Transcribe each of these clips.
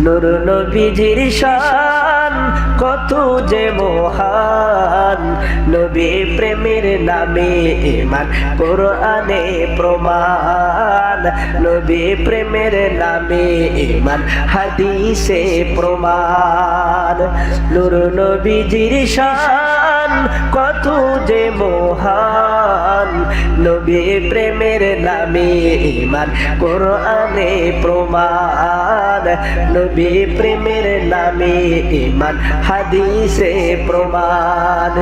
নূর নবীজির শান কত যে মহান, নবী প্রেমের নামে ঈমান কোরআনে প্রমাণ, নবী প্রেমের নামে ঈমান হাদিসে প্রমাণ। নূর নবীজির শান কত যে মহান, নবী প্রেমের নামে ঈমান কোরআনে প্রমাণ, নবী প্রেমের নামে ঈমান হাদিসে প্রমাণ।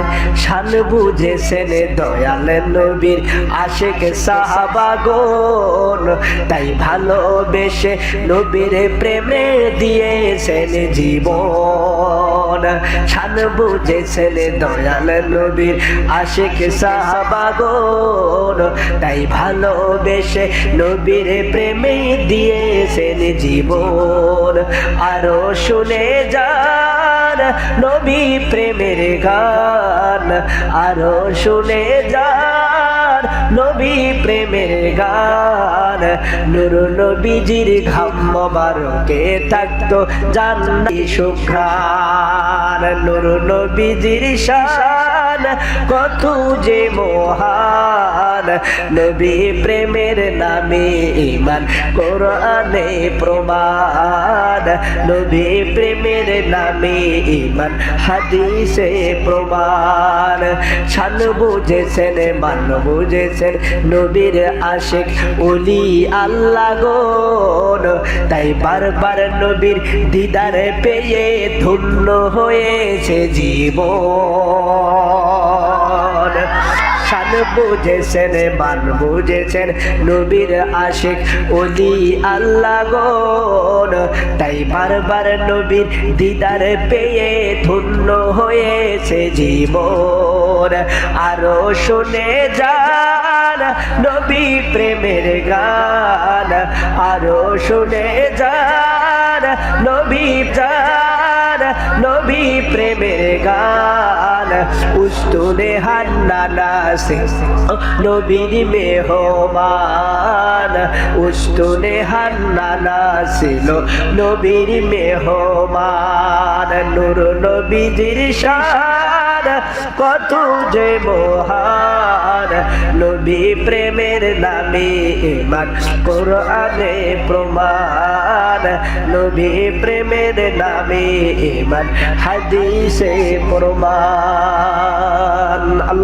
শান বুঝেছেন দয়াল নবীর আশিক সাহাবাগণ, তাই ভালোবেসে নবীর প্রেমে দিয়েছেন জীবন। শান বুঝেছেন দয়াল নবীর আশিক সাহাবাগণ, তাই ভালোবেসে নবীর প্রেমে দিয়েছেন জীবন। আরো শুনে যান নবী প্রেমের গান, আরো শুনে যান নবী প্রেমের গান। নূর নবীজির ঘাম মোবারকে থাকতো জান্নাতি সুঘ্রাণ, নূর নবীজির শান কত যে মহান, নবী প্রেমের নামে ঈমান কোরআনে প্রমাণ, নবী প্রেমের নামে ঈমান হাদিসে প্রমাণ। শান বুঝেছেন মান বুঝেছেন নবীর আশিক ওলি আল্লাহ গণ, তাই বারবার নবীর দিদার পেয়ে ধন্য হয়েছে জীবন। শান বুঝেছেন মান বুঝেছেন নবীর আশিক ওলি আল্লাহ গণ, তাই বারবার নবীর দিদার পেয়ে ধন্য হয়েছে জীবন। আরো শুনে যান নবী প্রেমের গান, আরো শুনে যান নবী যান নবী প্রেমের গান। উস্তুনে হান্নানা নবীর মেহমান, উস্তুনে হান্নানা ছিল নবীর মেহমান। নূর নবীজির শান কত যে মহান, নবী প্রেমের নামে ঈমান কোরআনে প্রমাণ, নবী প্রেমের নামে ঈমান হাদিসে প্রমাণ।